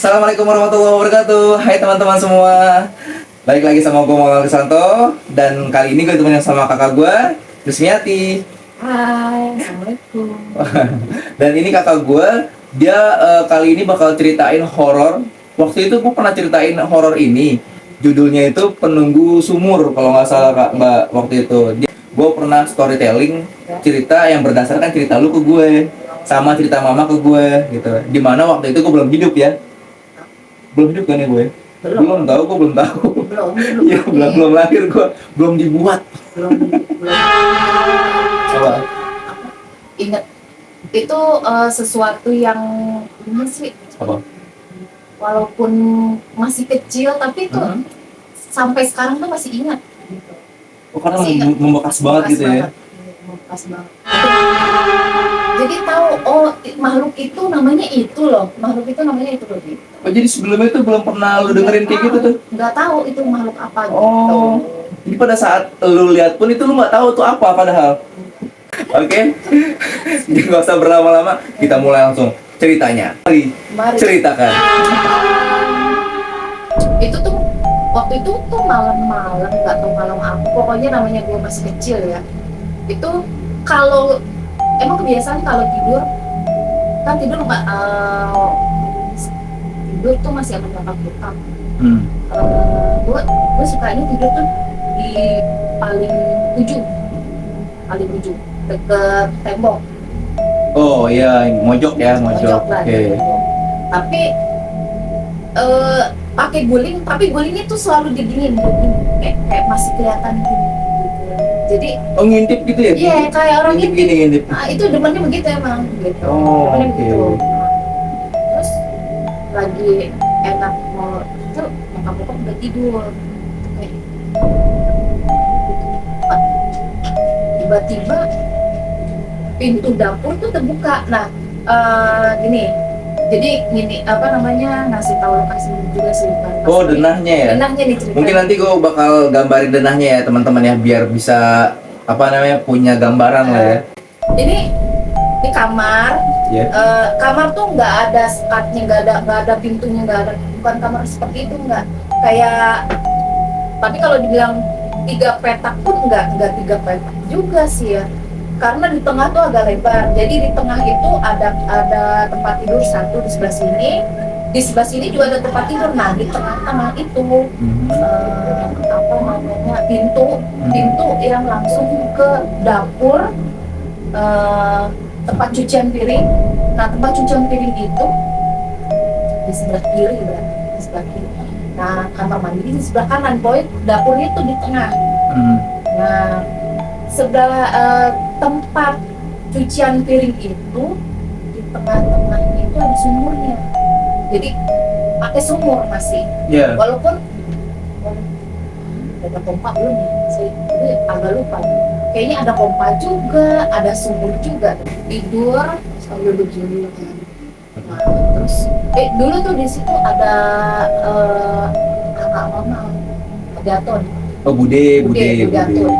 Assalamualaikum warahmatullahi wabarakatuh. Hai teman-teman semua. Balik lagi sama gue Muhammad Krisanto. Dan kali ini gue temenin sama kakak gue, Lusmiati. Hai, Assalamualaikum. Dan ini kakak gue, dia kali ini bakal ceritain horor. Waktu itu gue pernah ceritain horor ini. Judulnya itu Penunggu Sumur kalau nggak salah kak Mbak waktu itu. Gue pernah storytelling cerita yang berdasarkan cerita lu ke gue sama cerita mama ke gue gitu. Dimana waktu itu gue belum hidup ya. Belum hidup kan ya gue? Belum tahu, gue belum tahu. Iya, belum lahir gue, belum dibuat. Belum. Coba. Ingat itu sesuatu yang ini sih, Apa? walaupun masih kecil tapi itu sampai sekarang tuh masih ingat. Oh, karena Masih ingat. membekas banget gitu ya. Membekas banget. Jadi tahu, oh makhluk itu namanya itu loh, makhluk itu namanya itu loh. Gitu. Oh, jadi sebelumnya itu belum pernah lu dengerin kayak gitu tuh? Nggak tahu itu makhluk apa gitu. Oh, jadi pada saat lu lihat pun itu lu nggak tahu tuh apa padahal. Oke, jadi nggak usah berlama-lama, kita mulai langsung ceritanya. Mari. Ceritakan. Itu tuh waktu itu tuh malam-malam, nggak tahu malam apa, pokoknya namanya gue masih kecil ya. Itu kalau emang kebiasaan kalau tidur kan tidur nggak tidur tuh masih akan dapat bokap. Gue sukanya tidur tuh di paling ujung deket tembok. Oh iya, mojok ya, mojok. Lah, Oke. Tapi pakai guling, tapi gulingnya tuh selalu didingin, kayak masih kelihatan gitu. Jadi Oh, ngintip gitu ya? iya, kayak orang ngintip ngintip. gini, ngintip. Nah, itu demennya begitu emang gitu. Oh, Demennya oke. begitu. Terus lagi enak mau itu nyokap udah tidur. Kayak tiba-tiba pintu dapur tuh terbuka. Nah, gini apa namanya, ngasih tahu lokasi juga sih Pak. Oh, denahnya ya? Denahnya nih ceritanya. Mungkin nanti gue bakal gambarin denahnya ya teman-teman ya, biar bisa apa namanya punya gambaran lah ya. Ini di kamar. Ya. Kamar tuh nggak ada sekatnya, nggak ada pintunya, nggak ada, bukan kamar seperti itu, nggak kayak. Tapi kalau dibilang 3 petak pun nggak 3 petak juga sih ya. Karena di tengah tuh agak lebar, jadi di tengah itu ada tempat tidur satu di sebelah sini, di sebelah sini juga ada tempat tidur. Nah di tengah-tengah itu apa namanya, pintu yang langsung ke dapur, tempat cucian piring. Nah tempat cucian piring itu di sebelah kiri berarti, di sebelah kiri. Nah kamar mandi di sebelah kanan, boy, dapurnya tuh di tengah. Nah sebelah tempat cucian piring itu di tengah-tengahnya itu ada sumurnya. Jadi pakai sumur masih. Yeah. Walaupun ada pompa belum ya? Saya agak lupa. Kayaknya ada pompa juga, ada sumur juga. Tidur sambil begini. Nah, terus dulu tuh di situ ada kakak mama, Daton. Oh, Bude. Daton.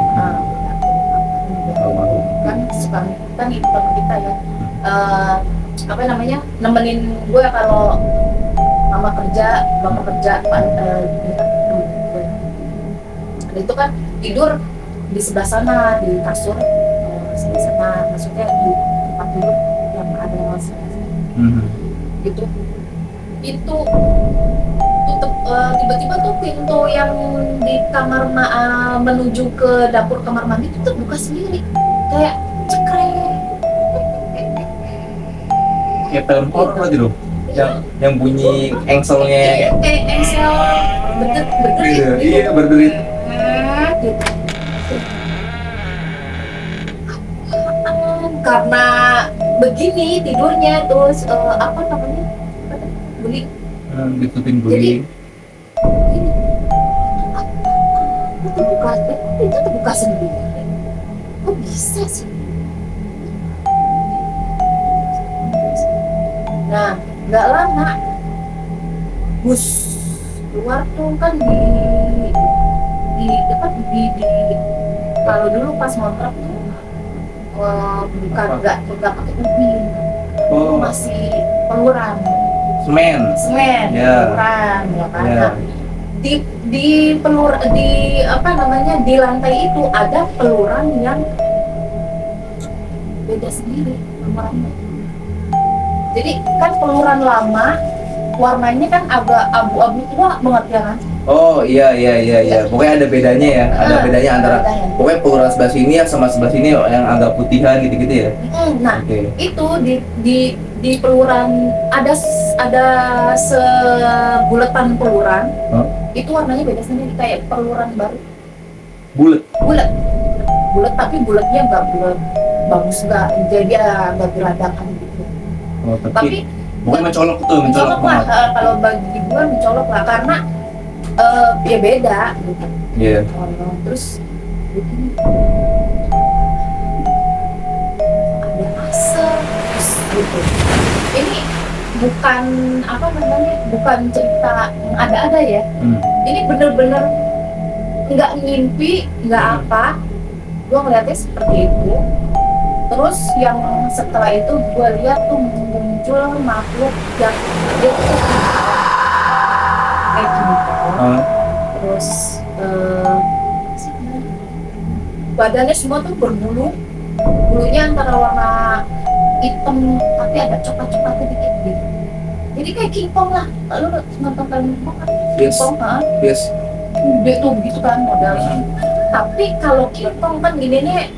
Kan ibu bapak kita ya, apa namanya, nemenin gue kalau mama kerja, bapak kerja, dan itu kan tidur di sebelah sana di kasur, sebelah sana, maksudnya di tempat tidur yang ada gitu. Itu tutup, tiba-tiba tuh pintu yang di kamar menuju ke dapur kamar mandi itu terbuka sendiri, kayak cekrek. Kayak film horor aja loh. Yang bunyi engselnya kayak engsel berderit. Iya, berderit. Gitu. Karena begini tidurnya, terus apa namanya, guling. Ditutupin Jadi guling. ini itu terbuka sendiri. Kok bisa sih? Nah, nggak lama bus keluar tuh kan di kalau dulu pas ngontrak tuh bukan nggak pakai ubin, Oh. masih peluran. semen. semen, Ya. peluran, ya kan. Ya. Nah, di apa namanya, di lantai itu ada peluran yang beda sendiri warnanya. Jadi kan peluran lama warnanya kan agak abu-abu tua banget ya kan. Oh iya. Pokoknya ada bedanya ya. Ada bedanya antara bedanya. pokoknya peluran sebelah sini ya sama sebelah sini yang agak putihan gitu-gitu ya. Nah, Oke. itu di peluran ada sebulatan peluran. Hah? Itu warnanya beda sendiri kayak peluran baru. Bulat. Bulat tapi bulatnya nggak bulat bagus, nggak jadi agak geradakan gitu. Oh, Tapi tapi pokoknya mencolok tuh, mencolok lah, banget. kalau bagi gue mencolok lah karena ya beda gitu. Iya. Terus begini, ada asap terus gitu. Ini bukan apa namanya, bukan cerita yang ada-ada ya. Ini bener-bener nggak ngimpi, nggak apa. Gue ngeliatnya seperti itu. Terus yang setelah itu gue lihat tuh muncul makhluk yang dia tuh kayak gini. Terus apa sih namanya? Badannya semua tuh berbulu, bulunya antara warna hitam tapi ada coklat-coklatnya dikit gitu. Jadi kayak King Kong lah. Lalu nonton film King Kong kan? King Yes. Kong kan? Yes. Gede tuh gitu kan modelnya. Tapi kalau King Kong kan gini nih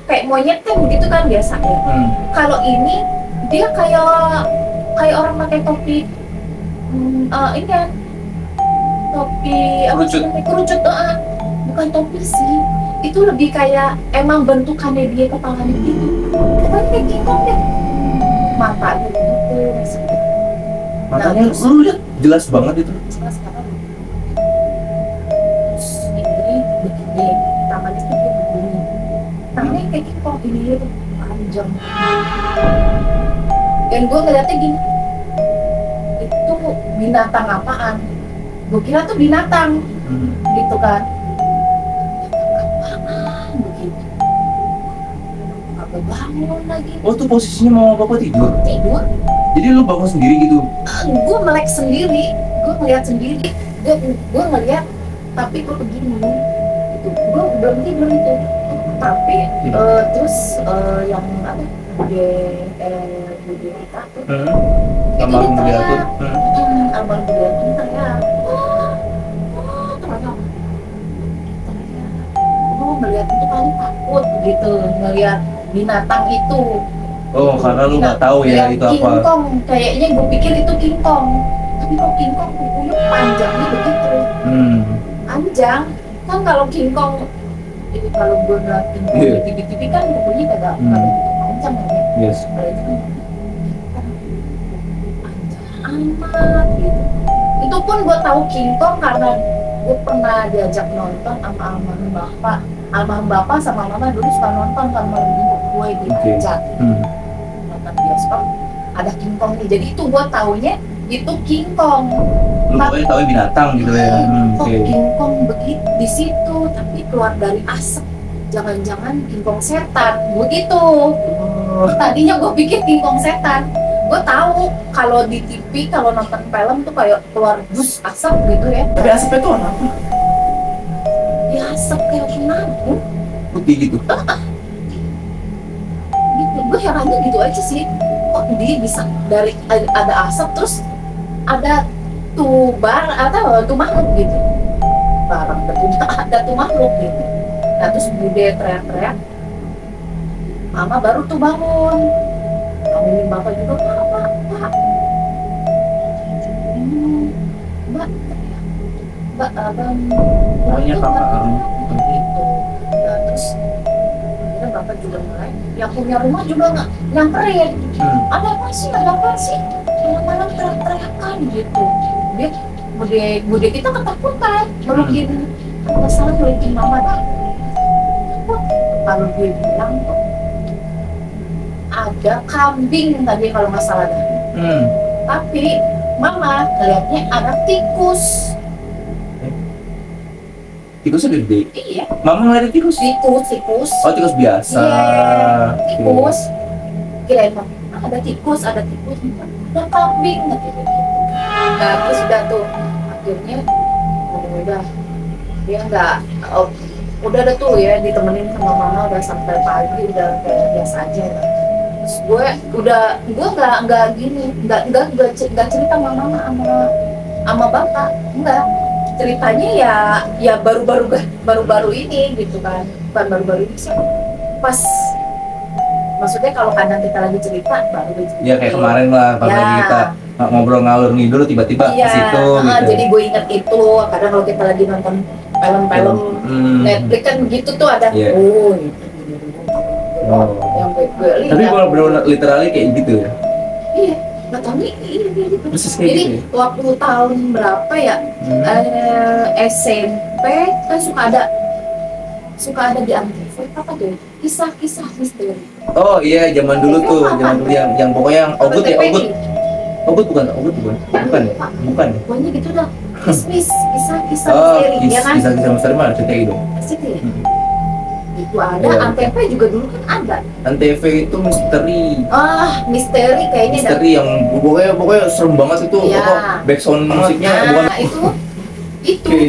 kayak monyet kan begitu kan biasanya. Kalau ini dia kayak orang pakai topi ini kan topi apa sih Kerucut. namanya, kerucut. Bukan topi sih, itu lebih kayak emang bentukannya dia kepalanya gitu. Pokoknya kayak King Kong deh, matanya gitu. Matanya terus- lu lihat jelas banget itu. Sekarang terus ini begini, tangannya tuh dia begini, tangannya kayak King Kong ini tuh panjang. Dan gue ngeliatnya gini, itu binatang apaan? Gue kira tuh binatang gitu kan. Apaan begitu? Aku bangun lagi, Oh tuh posisinya mama bapak tidur. tidur. Jadi lu bangun sendiri gitu. Gue melek sendiri, gue ngeliat sendiri, gue ngeliat, tapi gue begini, itu gue belum tidur itu, tapi terus yang apa, bude kita tuh, itu Sama dia dia tuh. teriak, abang bude itu teriak, teriak, gue melihat itu paling takut gitu, ngeliat binatang itu. Oh karena lu nggak tahu ya Lihat itu King apa. Kong, kayaknya gue pikir itu King Kong, tapi kok King Kong kukunya panjangnya begitu, panjang kan. Kalau King Kong ini, kalau gue ngeliat King Kong Iya. di TV kan kukunya kagak panjang ya. Yes. Kalau itu kan panjang amat gitu. Itu pun gue tahu King Kong karena gue pernah diajak nonton sama almarhum bapak sama mama dulu suka nonton kan malam minggu, gue diajak nonton bioskop ada King Kong nih, jadi itu gua taunya itu King Kong. Lu pokoknya tahu binatang gitu ya. Kok Oke. King Kong begitu di situ tapi keluar dari asap, jangan-jangan King Kong setan begitu. Tadinya gua pikir King Kong setan. Gua tahu kalau di TV kalau nonton film tuh kayak keluar bus asap gitu ya. Tapi asapnya tuh warna apa? Ya asap kayak kenapa Putih gitu. gitu. Gue herannya gitu aja sih, kok dia bisa dari ada asap terus ada tuh makhluk gitu, barang betulnya ada tuh makhluk gitu. Nah terus bude teriak-teriak, mama baru tuh bangun, bangunin bapak juga, pak mbak teriak, mbak abang Pokoknya kakak. gitu. Nah terus akhirnya bapak juga mulai, yang punya rumah juga nggak nyamperin, ada apa sih malam-malam teriak-teriakan gitu. Dia bude kita ketakutan, merugiin masalah merugiin mama dah. Kalau dia bilang tuh ada kambing tadi kalau nggak salah dah. Tapi mama ngeliatnya ada tikus. Tikusnya gede. Iya, Mama ngeliat tikus. tikus. Oh tikus biasa. Iya, Oke. tikus. Kirain mama, ada tikus. udah kambing gitu. Nah terus udah tuh akhirnya udah dia nggak udah ada tuh ya ditemenin sama mama udah sampai pagi udah kayak biasa aja lah. Terus gue nggak gini nggak cerita sama mama sama bapak enggak, ceritanya ya baru-baru ini gitu kan, bukan baru-baru ini sih, pas maksudnya kalau kadang kita lagi cerita baru cerita. Ya kayak kemarin lah pas Ya. lagi kita ngobrol ngalur ngidul tiba-tiba ke situ gitu. Jadi gue inget itu kadang kalau kita lagi nonton film-film Netflix kan begitu tuh ada Iya. gitu. Oh. Yang gue lihat. Tapi kalau benar literally kayak gitu ya. Iya, nggak tahu nih ini gitu. Persis kayak Jadi gitu ya? waktu tahun berapa ya? SMP kan suka ada di Antv apa tuh? Kisah-kisah misteri. Oh iya, zaman dulu tuh, zaman dulu yang pokoknya yang Ogut ya, TPI. Ogut bukan ya? Bukan ya? Pokoknya gitu dah. Kisah-kisah Oh, misteri, ya kan? kisah-kisah misteri mana cerita itu? Situ ya. Hmm. Itu ada, Iya. Antv juga dulu kan ada. Antv itu misteri. Misteri kayaknya dah. Misteri yang pokoknya serem banget itu, Iya. apa backsound musiknya bukan. Nah, itu Oke.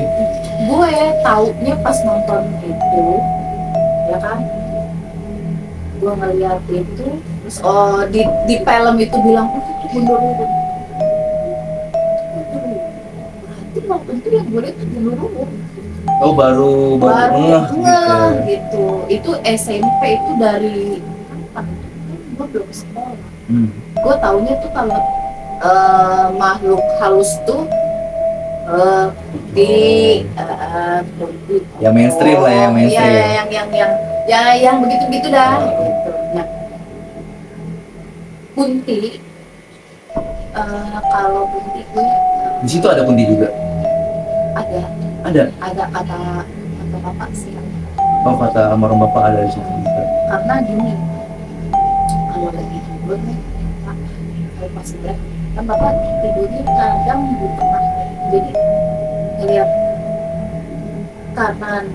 gue taunya pas nonton itu, ya kan? Gue ngeliat itu, terus di film itu bilang, itu Gundurwo. Berarti waktu itu yang gue lihat itu Gundurwo. Oh baru ngeh ngeh gitu. gitu. Itu SMP itu dari kapan? Gue belum sekolah. Gue taunya tuh kalau makhluk halus tuh di Ya mainstream lah ya, mainstream. Iya, yang begitu dah gitu. Nah, Kunti kalau Kunti gue Di situ ada kunti juga. ada kata bapak sih, Oh kata almarhum bapak ada di situ juga. karena gini, kalau lagi tidur nih Pak, kalau pas berat kan bapak tidurnya kadang di tengah, jadi ngeliat kanan,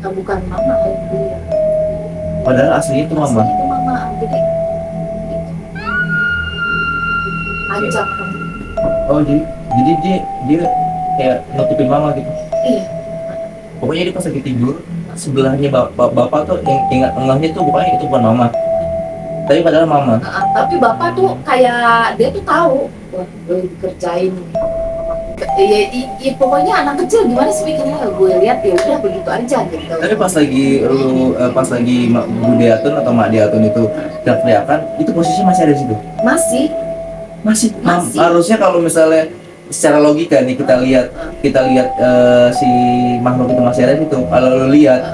bukan mama itu ya, Padahal aslinya itu mama. aslinya itu mama, jadi ajak kan. Oh jadi dia kayak nutupin mama gitu. Iya. Pokoknya dia pas lagi tidur sebelahnya bapak tuh yang ingat engahnya tuh pokoknya itu bukan mama. Tapi padahal mama. Tapi bapak tuh kayak dia tuh tahu, wah gue dikerjain. Ya, pokoknya anak kecil gimana sih mikirnya, gue lihat ya udah begitu aja gitu. Tapi pas lagi Bude Atun atau Mak Diatun itu teriakan, itu posisinya masih ada di situ. Masih. Harusnya kalau misalnya secara logika nih kita lihat si makhluk itu masih ada di situ. Kalau lu lihat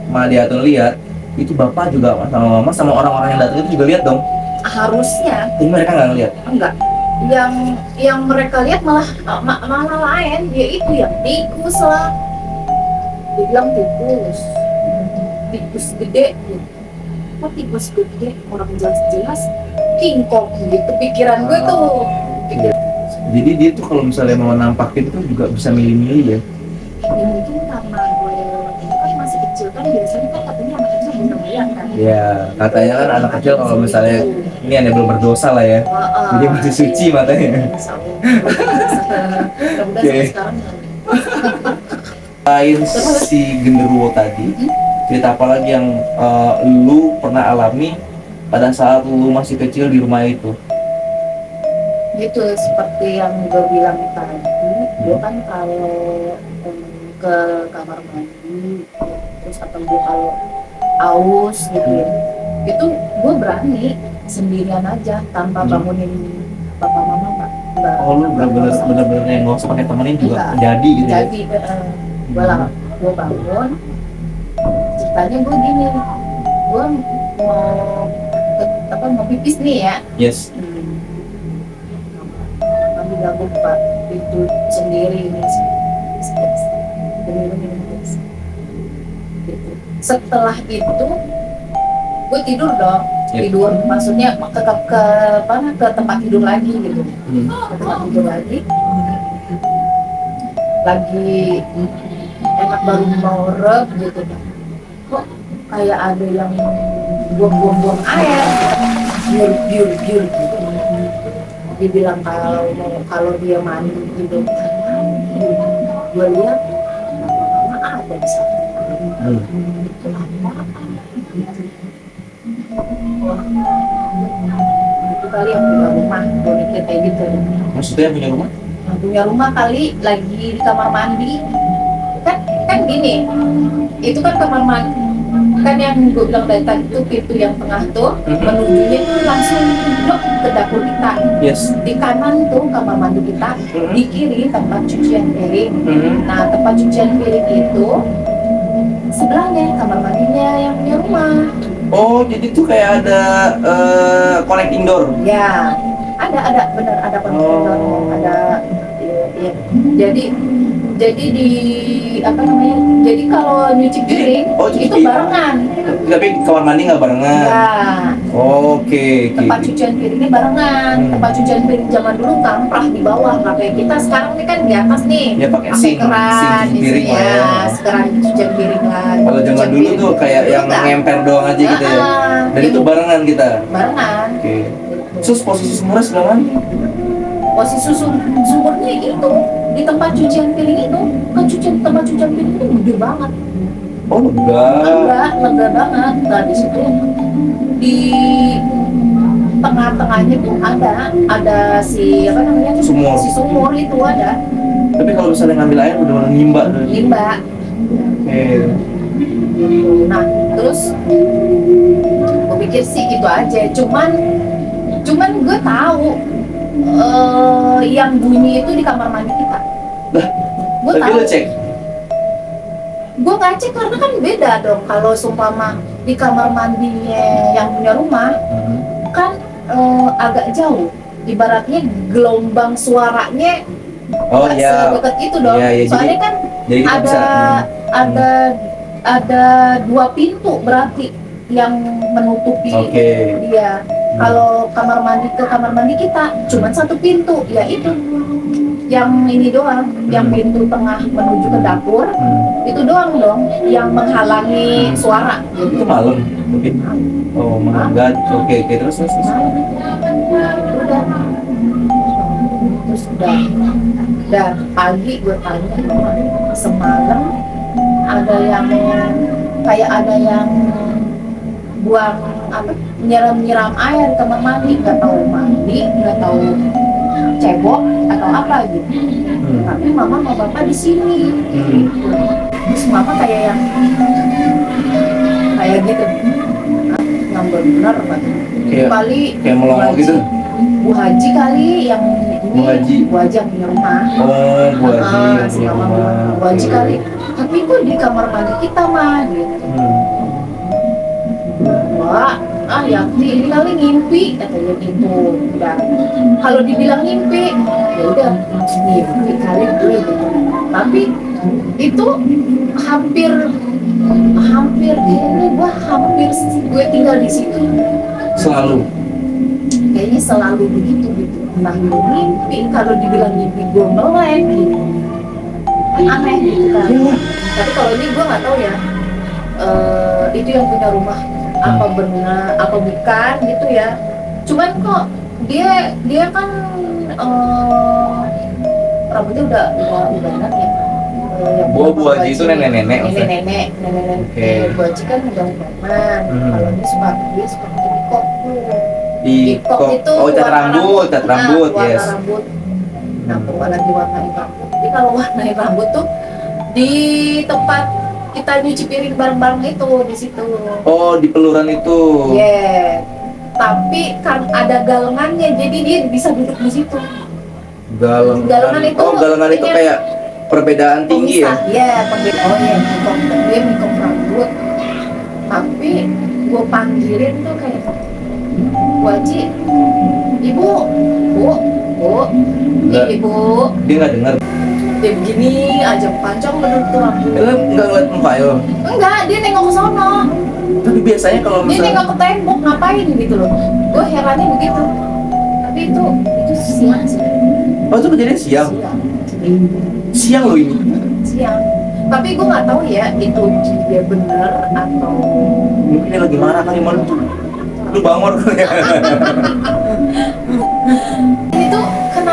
Mak Diatun lihat, itu bapak juga sama mama sama orang-orang yang datang itu juga lihat dong. Harusnya. Tapi mereka nggak ngeliat. Enggak. Yang mereka lihat malah lain, yaitu yang tikus lah. Dibilang tikus gede gitu. Kok tikus gede, orang jelas-jelas King Kong gitu pikiran gue tuh. Jadi dia tuh kalau misalnya mau nampakin tuh juga bisa milih-milih ya. Ya mungkin karena gue kan masih kecil kan, biasanya kan katanya anak kecil belum lihat kan. Ya katanya kan anak kecil kalau misalnya ini ada belum berdosa lah ya. Jadi masih suci matanya. Oke. Sekarang Selain si genderuwo tadi, cerita apa lagi yang lu pernah alami pada saat lu masih kecil di rumah itu? gitu seperti yang gue bilang tadi, gue kan kalau ke kamar mandi terus atau gue kalau aus gitu ya, itu gue berani sendirian aja tanpa bangunin papa mama enggak. Oh lu bener-bener yang nggak usah pakai temenin juga Enggak. jadi gitu ya? Jadi gue bangun, ceritanya gue gini, gue mau pipis nih ya. Yes. Kami gak buka pintu sendiri ini gitu. Setelah itu gue tidur dong. Yep. Tidur maksudnya ke tempat tidur lagi gitu. Ke tempat tidur lagi enak baru mau rep gitu, kok kayak ada yang buang air biur gitu. dibilang kalau dia mandi gitu, gue lihat mama ada di sana. Itu apa? Itu kali yang punya rumah, gue mikir kayak gitu. Maksudnya punya rumah? Yang punya rumah kali lagi di kamar mandi. Kan gini, itu kan kamar mandi, kan yang gue bilang dari tadi itu pintu yang tengah tuh menujunya itu langsung blok ke dapur kita. Yes. Di kanan tuh kamar mandi kita, di kiri tempat cucian piring. Nah, tempat cucian piring itu sebelahnya kamar mandinya yang punya rumah. Oh, jadi tuh kayak ada connecting door. Ya, ada bener ada connecting doornya, ada ya. Jadi di apa namanya? Jadi kalau nyuci piring cuci itu piring. barengan. Tapi kamar mandi nggak barengan. Ya, Oke. tempat cucian piringnya barengan. Tempat cucian piring zaman dulu kamprah di bawah, nggak kayak kita sekarang ini kan di atas nih. Ya pakai sink keran, cuci piring isinya, lah. sekarang cucian piring lah. Kalau zaman Cucian dulu piring. tuh kayak Dulu yang nggak. ngemper doang aja gitu ya. Dan itu barengan kita. Barengan. Oke. Terus posisi sumurnya sebelah mana? Posisi sumurnya itu di tempat cucian piring itu, kan tempat cucian piring itu gede banget. Oh, lega banget. Nah, di situ di tengah-tengahnya tuh ada si apa namanya tuh, Sumur. si sumur itu ada Tapi kalau misalnya ngambil air benar-benar nimba. limbah. Oke. Nah, terus gue pikir sih itu aja. Cuman gue tahu yang bunyi itu di kamar mandi kita. Lah, Gue tapi tahu. lo cek. Gue nggak cek karena kan beda dong. Kalau seumpama di kamar mandinya yang punya rumah kan agak jauh. Ibaratnya gelombang suaranya Oh nggak iya. sedekat itu dong. Iya, iya, Soalnya kan Jadi kita bisa. ada dua pintu berarti yang menutupi Oke. dia. Kalau kamar mandi ke kamar mandi kita cuma satu pintu, yaitu yang ini doang, yang pintu tengah menuju ke dapur itu doang dong yang menghalangi suara. Itu malam. Oke. Oh, menganggap. Oke, terus. Udah. Terus udah pagi gue tanya semalam ada yang kayak ada yang buang apa nyiram air di kamar mandi, nggak tahu cebok atau apa gitu. Tapi mama sama bapak di sini. Terus mama kayak gitu, yang benar Pak. Kayak melongo gitu. Bu Haji kali yang ini. Bu Haji yang punya rumah. Oh, Bu Haji yang Si punya mama rumah. bilang, Bu Haji kali. Tapi kok di kamar mandi kita mah gitu. Wah, Yakti ini kali ngimpi katanya gitu. Udah. Kalau dibilang ngimpi, ya udah ngimpi kali gue gitu. Tapi itu hampir kayaknya gue tinggal di situ. Kayaknya selalu begitu gitu. Entah itu mimpi, kalau dibilang mimpi gue melek gitu. Aneh gitu kan. Tapi kalau ini gue nggak tahu ya. Itu yang punya rumah apa benar apa bukan gitu ya. Cuman kok dia kan rambutnya udah enak ya. Bu Haji itu nenek-nenek. Nenek-nenek. Oke. Bu Haji kan udah ubanan. Kalau dia suka pakai dikop tuh. Di Dikop itu cat rambut, warna yes. rambut. Nah, warna diwarnai rambut. Jadi kalau warnai rambut tuh di tempat kita nyuci piring bareng-bareng itu di situ. Oh, di peluran itu. Yeah. Tapi kan ada galengannya, jadi dia bisa duduk di situ. Galengan itu. Oh, galengan itu kayak perbedaan tinggi ya? Iya, perbedaan. Oh iya, dia mikop rambut. Tapi gue panggilin tuh kayak Bu Haji, Ibu, Ibu. Dia nggak dengar. Dia begini aja pancong menurut tuh rambut. Dia nggak ngeliat muka lo. Enggak, dia nengok ke sono. Tapi biasanya kalau Dia misalnya nengok ke tembok ngapain gitu loh. Gue herannya begitu. Tapi itu siang sih. oh itu kejadian siang. Siang loh ini. Siang. Tapi gue nggak tahu ya itu dia bener atau Mungkin dia lagi marah kali malam tuh. Lu bangor. itu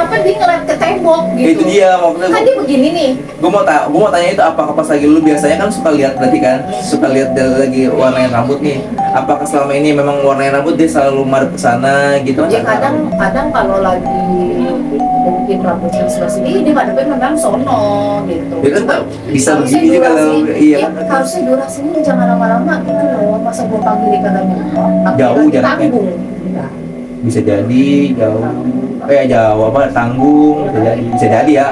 kenapa dia ngeliat ke tembok gitu. Itu dia maksudnya. Kan dia begini nih. Gue mau tanya itu apakah pas lagi lu biasanya kan suka lihat berarti kan suka lihat dia lagi warnain rambut nih, apakah selama ini memang warnain rambut dia selalu madep ke sana gitu Ya kadang kalau lagi mungkin rambutnya sebelah sini dia madepnya memang sono gitu. dia kan tak bisa Harusnya begini juga kalau durasi- iya ya, kan harusnya durasinya jangan lama-lama gitu loh. Masa gua panggil ikan lagi Jauh jaraknya. tanggung. Ya. bisa jadi jauh jauh apa tanggung bisa jadi ya.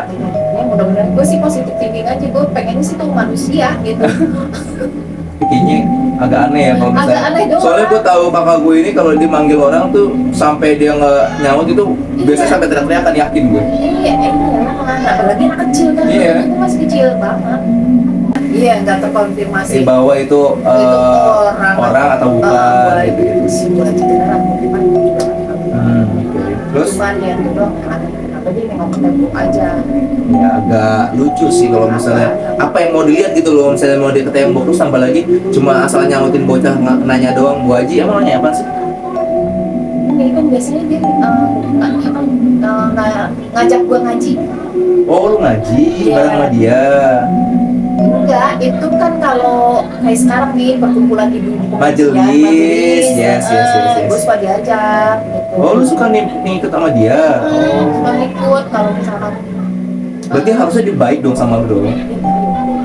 Ya mudah-mudahan gue sih positif thinking aja, gue pengennya sih tuh manusia gitu. Kayaknya agak aneh ya kalau misalnya. Agak aneh doang. Soalnya gue tahu kakak gue ini kalau dia manggil orang tuh sampai dia nggak nyaut itu biasanya sampai teriak-teriakan, yakin gue. Iya, apalagi anak kecil kan, Iya. itu masih kecil banget. Iya, nggak terkonfirmasi. Bahwa itu orang atau bukan gitu. Si gue aja beneran bukan juga. Oke. Terus Cuman yang itu doang yang ada kenapa dia nengok ke tembok aja. ya agak lucu sih kalau misalnya apa yang mau dilihat gitu loh, misalnya mau dia ke tembok terus tambah lagi cuma asal nyautin bocah nanya doang, Bu Haji emang nanya apa sih? Ini kan biasanya dia ngajak gue ngaji. Oh lu ngaji Iya. bareng sama dia. Enggak, itu kan kalau kayak sekarang nih perkumpulan ibu-ibu Majelis, yes. Gue suka diajak gitu. Oh lu suka nih ikut sama dia. Suka ikut kalau misalkan Berarti harusnya dia baik dong sama lu dong.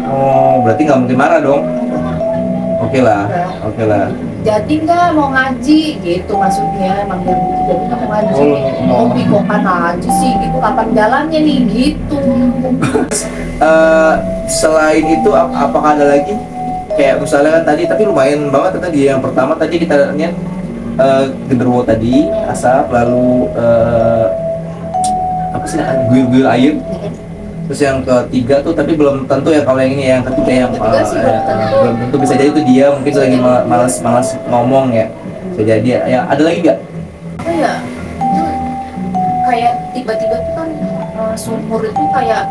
Oh berarti nggak mungkin marah dong. Oke lah. jadi nggak mau ngaji gitu maksudnya, emang dia jadi nggak mau ngaji. Oh. Hobi kopan aja sih gitu, kapan jalannya nih gitu. Selain itu apakah ada lagi kayak misalnya kan tadi tapi lumayan banget tadi yang pertama tadi kita lihat genderuwo tadi asap lalu apa sih guyur-guyur air, terus yang ketiga tuh tapi belum tentu ya kalau yang ini yang ketiga yang Ketiga sih belum tentu. bisa jadi itu dia mungkin lagi malas ngomong ya, bisa jadi ya ada lagi nggak? Apa ya, itu kayak tiba-tiba tuh kan sumur itu kayak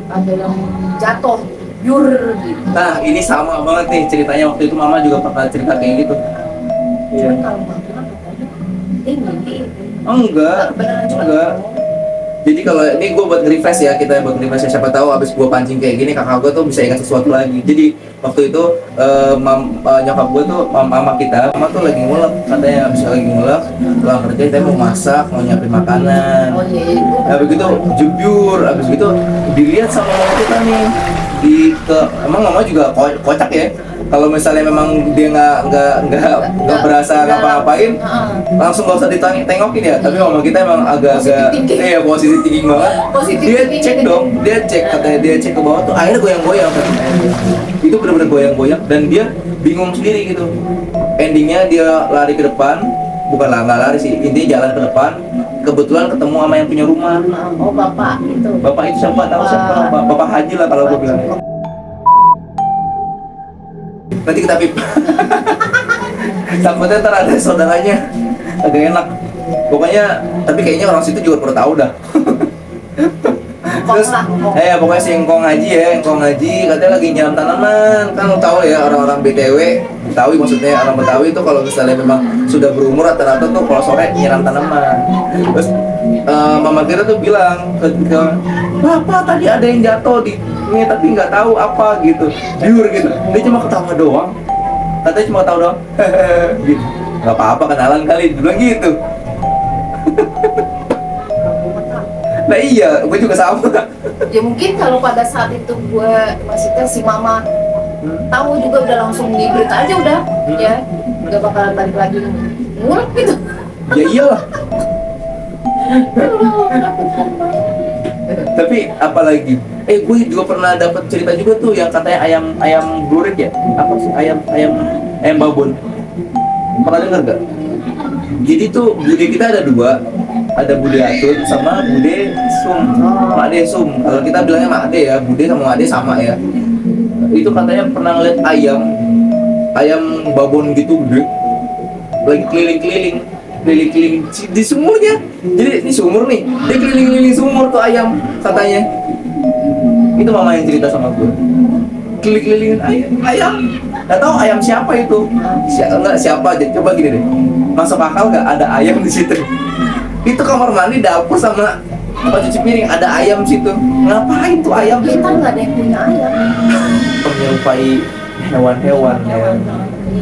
ada yang jatuh yur gitu. Nah ini sama banget nih ceritanya, waktu itu mama juga pernah cerita kayak gitu. Cuman kalau mama katanya dia mimpi Enggak. beneran. Jadi kalau ini gue buat refresh ya, kita buat refresh ya, siapa tahu abis gue pancing kayak gini kakak gue tuh bisa ingat sesuatu lagi. Jadi waktu itu nyokap gue tuh mama tuh lagi ngulek, katanya abis lagi ngulek pulang kerja kita mau masak, mau nyiapin makanan. Oh iya, Nah begitu jujur, abis gitu dilihat sama mama kita nih emang mama juga kocak ya. Kalau misalnya memang dia nggak berasa ngapa-ngapain, langsung gak usah ditengokin ya. Tapi mama kita emang agak-agak posisi tinggi banget. Dia cek dong, katanya dia cek ke bawah tuh air goyang-goyang katanya. Itu benar-benar goyang-goyang dan dia bingung sendiri gitu. Endingnya dia lari ke depan, bukan nggak lari sih, intinya jalan ke depan. Kebetulan ketemu sama yang punya rumah. Oh bapak itu. Bapak itu siapa? Tahu siapa? Bapak Haji lah kalau gue bilang. Nanti kita pip. Takutnya ntar ada saudaranya, agak enak. Pokoknya, tapi kayaknya orang situ juga perlu tahu dah. Terus, pokoknya si Engkong Haji katanya lagi nyiram tanaman. Kan lo tahu ya orang-orang BTW, Betawi maksudnya orang Betawi itu kalau misalnya memang sudah berumur rata-rata tuh kalau sore nyiram tanaman. Terus mama kita tuh bilang ketika bapak tadi ada yang jatuh di ini tapi nggak tahu apa gitu, biur gitu. Dia cuma ketawa doang. Katanya cuma ketawa doang. Gitu. Nggak apa-apa kenalan kali, dia bilang gitu. Nah iya, gue juga sama. Ya mungkin kalau pada saat itu gue maksudnya si mama tahu juga udah langsung ngibrit aja udah, ya nggak bakalan balik lagi ngulek gitu. Ya iyalah. Tapi apalagi? Gue juga pernah dapat cerita juga tuh yang katanya ayam glurit ya? Apa sih ayam babon? Pernah dengar gak? Jadi tuh bude kita ada dua, ada bude atun sama bude sum, makde sum. Kalau kita bilangnya makde ya, bude sama makde sama ya. Itu katanya pernah ngeliat ayam babon gitu gede, lagi keliling-keliling di sumurnya. Jadi ini sumur nih, dia keliling-keliling sumur tuh ayam katanya. Itu mama yang cerita sama gue. Keliling-kelilingin ayam. Gak tahu ayam siapa itu. Enggak siapa aja. Coba gini deh. Masuk akal gak ada ayam di situ? Itu kamar mandi, dapur sama Tempat cuci piring ada ayam situ. Ngapain tuh ayam? Kita nggak ada yang punya ayam. Menyerupai hewan-hewan ya.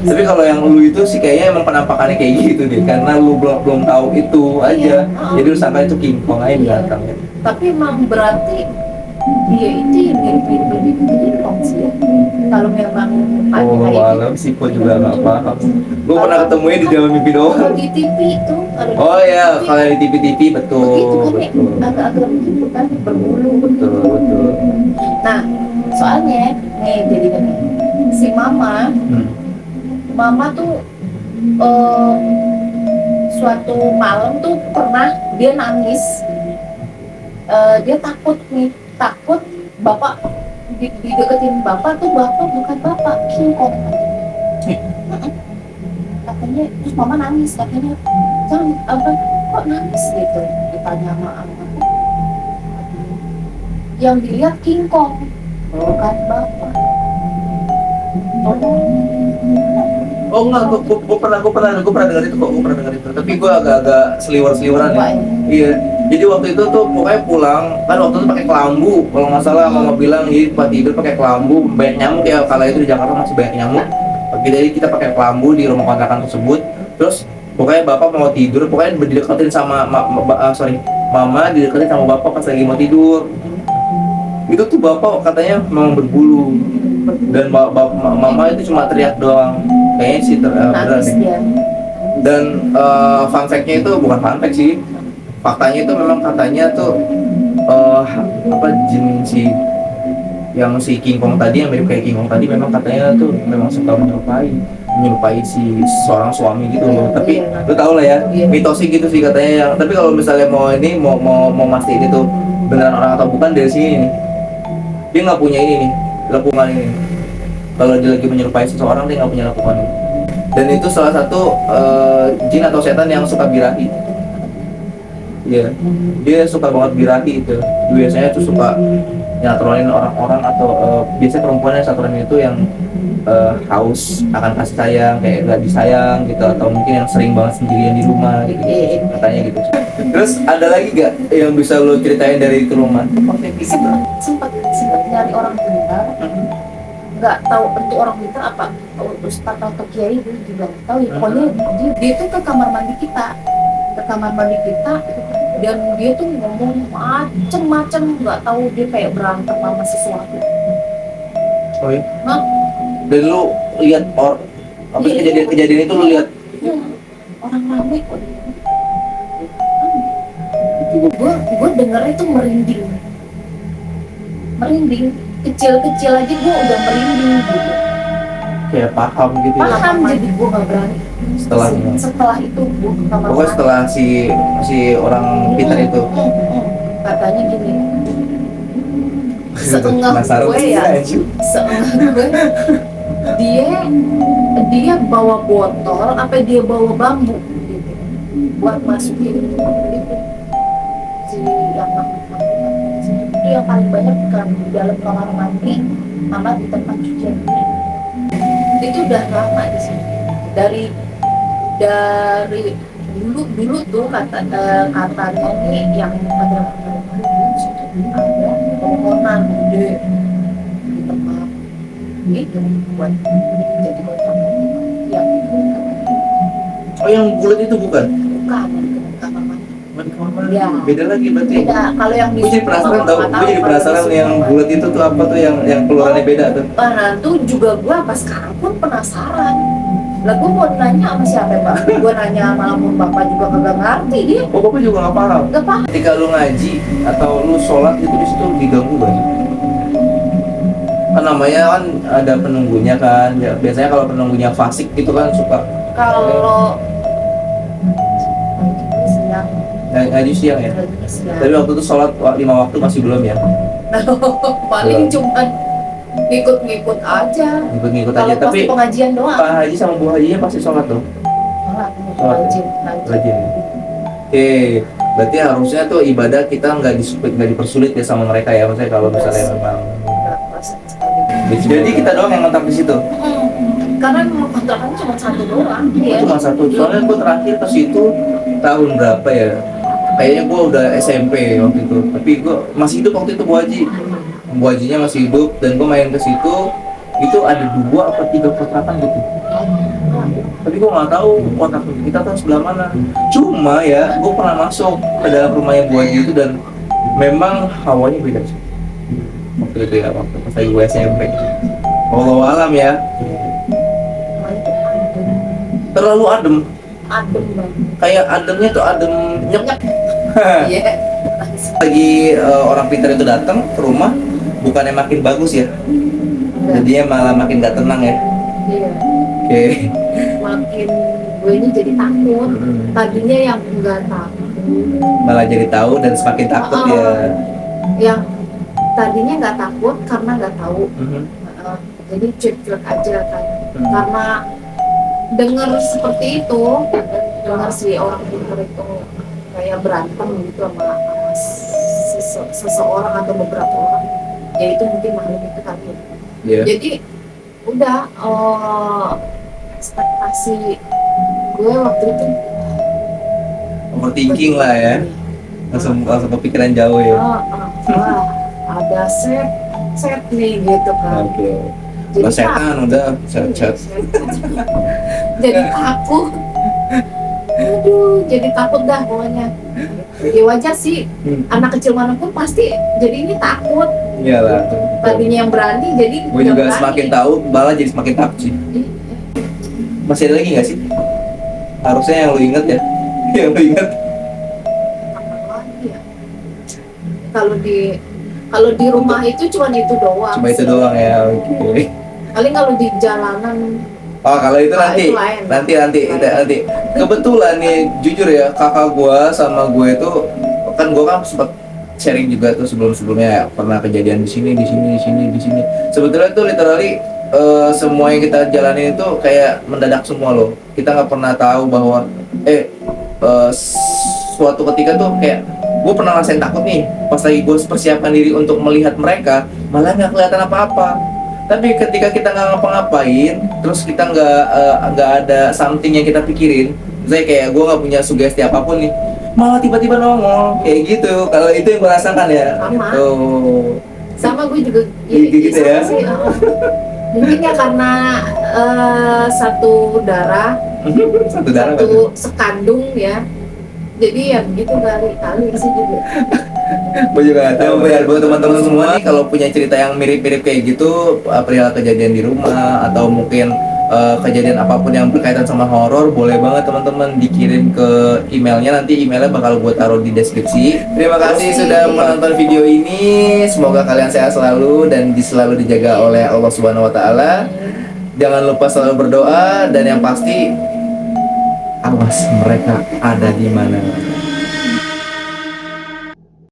Tapi kalau yang lu itu sih kayaknya emang penampakannya kayak gitu deh, karena lu belum tahu itu aja. Iya. Jadi lu sangka itu King Kong aja binatang ya. Tapi emang berarti dia itu yang mirip-mirip King Kong sih ya. Kalau memang ada Oh, kayak malam sih, gua juga nggak paham. Gua pernah ketemunya di dalam mimpi Kalau doang. di TV itu ada di Oh ya, TV. kalau di TV-TV betul, Begitu kan ya, betul, agak-agak begitu kan berbulu betul, begitu. betul. Nah, soalnya nih jadi kan si mama tuh suatu malam tuh pernah dia nangis. Dia takut bapak dideketin bapak bukan bapak King Kong katanya. Terus mama nangis katanya, jangan apa kok nangis gitu, ditanya sama aku, yang dilihat King Kong bukan bapak. Oh enggak, gua pernah dengar itu kok, gua pernah dengar itu. Tapi gua agak-agak seliwer-seliweran ya. Iya. Jadi waktu itu tuh pokoknya pulang, kan waktu itu pakai kelambu. Kalau nggak salah mama bilang di tempat tidur pakai kelambu, banyak nyamuk ya, kala itu di Jakarta masih banyak nyamuk. Jadi kita pakai kelambu di rumah kontrakan tersebut. Terus pokoknya bapak mau tidur, pokoknya dideketin sama mama dideketin sama bapak pas lagi mau tidur. Itu tuh bapak katanya memang berbulu. Dan mama itu cuma teriak doang, kayaknya sih beneran Nangis deh. dia. Dan fun fact-nya itu bukan fun fact sih, faktanya itu memang katanya tuh apa jin yang si King Kong tadi, yang mirip kayak King Kong tadi, memang katanya tuh memang suka menyerupai si seorang suami gitu loh. Tapi lu tau lah ya, mitosnya gitu sih katanya. Yang tapi kalau misalnya mau mastiin itu beneran orang atau bukan, dari sini nih, dia nggak punya ini nih, lepungan ini. Kalau dia lagi menyerupai seseorang, dia nggak punya lepungan ini. Dan itu salah satu jin atau setan yang suka birahi. Iya, dia suka banget birahi itu. Biasanya tuh suka nyatronin orang-orang, atau biasanya perempuan yang satronin itu yang haus akan kasih sayang, kayak gak disayang gitu, atau mungkin yang sering banget sendirian di rumah gitu, katanya gitu. Terus ada lagi gak yang bisa lo ceritain dari itu rumah? sempat nyari orang pintar, nggak tahu bentuk orang pintar apa ustadz atau kiai, gue juga nggak tahu ya. Pokoknya dia tuh ke kamar mandi kita, dan dia tuh ngomong macem-macem, nggak tahu dia kayak berantem sama sesuatu. Oh iya? Nah, Dan lu lihat apa sih kejadian itu lu lihat? ya, orang rame kok. Gue dengernya tuh merinding, kecil aja gue udah merinding gitu. Kayak paham gitu ya? Paham, jadi gue nggak berani. Setelah itu gue ke kamar Pokoknya mandi. setelah si orang pintar itu. Katanya gini, Penasaran gue sih, ya, anjir. gue dia bawa botol apa dia bawa bambu gitu, buat masukin itu si yang itu yang paling banyak kan di dalam kamar mandi sama di tempat cucian piring. Itu udah lama di sini, dari dulu tuh katanya nih yang ada pohonan gede di tempat itu buat jadi kontrakan yang Oh, yang bulat itu bukan? bukan kamar mandi. Ya. Beda lagi berarti. Beda. Kalau yang di Gue jadi penasaran tau, gue jadi penasaran yang bulat itu tuh apa tuh, yang keluarannya beda tuh. Nah, tuh juga gue apa sekarang pun penasaran. Lah gue mau nanya sama siapa ya, Pak? Gue nanya sama bapak juga kagak ngerti dia. Oh, bapak juga nggak paham. Gak paham. Ketika lu ngaji atau lu sholat itu di situ diganggu banget. Kan namanya kan ada penunggunya kan. Ya, biasanya kalau penunggunya fasik gitu kan suka Kalau siang, ngaji siang ya. siang. Tapi waktu itu sholat 5 waktu masih belum ya. Paling cuman ngikut-ngikut aja. Ngikut-ngikut Kalau aja. pas Tapi pengajian doang. Pak Haji sama Bu Hajinya pasti sholat tuh. Sholat, Sholat. rajin. Rajin. Oke, berarti harusnya tuh ibadah kita nggak dipersulit ya sama mereka ya, maksudnya kalau misalnya memang. Nggak perasaan sekali. Jadi kita doang yang ngontrak di situ. Karena memang kontrakan cuma satu doang. Iya. Cuma satu. Soalnya gue terakhir ke situ tahun berapa ya? kayaknya gue udah SMP waktu itu, tapi gue masih hidup waktu itu Bu Hajinya masih hidup, dan gue main ke situ itu ada 2 atau 3 kontrakan gitu, tapi gue nggak tahu kontrak kita tuh sebelah mana. Cuma ya gue pernah masuk ke dalam rumahnya Bu Haji itu, dan memang hawanya beda sih waktu itu ya, waktu pas lagi gue SMP. Wallahu alam ya, terlalu adem, Adem banget. kayak ademnya tuh adem nyep. Iya. Lagi orang pintar itu datang ke rumah, bukannya makin bagus ya, jadinya malah makin gak tenang ya. Iya. Oke. Makin gue ini jadi takut. Tadinya yang enggak takut, Malah jadi tahu dan semakin takut Oh. ya. yang tadinya nggak takut karena nggak tahu. Mhm. Jadi cuek-cuek aja kan. Hmm. Karena dengar seperti itu, dengar si orang pintar itu kayak berantem gitu sama seseorang atau beberapa orang, ya itu mungkin makhluk itu kali ya. Iya. Jadi udah ekspektasi gue waktu itu Overthinking lah ya, langsung kepikiran jauh ya. wah ada set nih gitu kan. Oke. Jadi Mas setan udah set. jadi takut. Aduh, jadi takut dah pokoknya. Ya wajar sih, anak kecil manapun pasti jadi ini takut. Iyalah. Tadinya yang berani jadi Gue nggak juga berani. semakin tahu, malah jadi semakin takut sih. Iya. Masih ada lagi nggak sih? Harusnya yang lu inget ya. Yang lu inget. Apa lagi ya? Kalau di rumah itu cuma itu doang. Cuma itu doang ya. Oke. Paling kalau di jalanan Oh, kalau itu Nah, nanti, itu lain. nanti. Kebetulan nih, jujur ya, kakak gua sama gue itu kan gua kan sempat sharing juga tuh sebelum-sebelumnya ya, pernah kejadian di sini. Sebetulnya tuh literally semua yang kita jalani itu kayak mendadak semua loh. Kita nggak pernah tahu bahwa suatu ketika tuh kayak gue pernah ngerasain takut nih pas lagi gue persiapkan diri untuk melihat mereka, malah nggak kelihatan apa-apa. Tapi ketika kita nggak ngapa-ngapain, terus kita nggak ada something yang kita pikirin, misalnya kayak gue nggak punya sugesti apapun nih, malah tiba-tiba nongol kayak gitu. Kalau itu yang gue rasakan ya. Sama. Tuh. sama gue juga Gitu sama ya? sih, mungkin ya karena satu darah, Satu darah satu sekandung ya, jadi ya begitu kali sih juga. Gue juga nggak tahu ya, buat teman-teman semua nih kalau punya cerita yang mirip-mirip kayak gitu, perihal kejadian di rumah atau mungkin kejadian apapun yang berkaitan sama horor, boleh banget teman-teman dikirim ke emailnya. Nanti emailnya bakal gue taruh di deskripsi. Terima kasih sudah menonton video ini. Semoga kalian sehat selalu dan selalu dijaga oleh Allah Subhanahu Wa Taala. Jangan lupa selalu berdoa, dan yang pasti awas mereka ada di mana.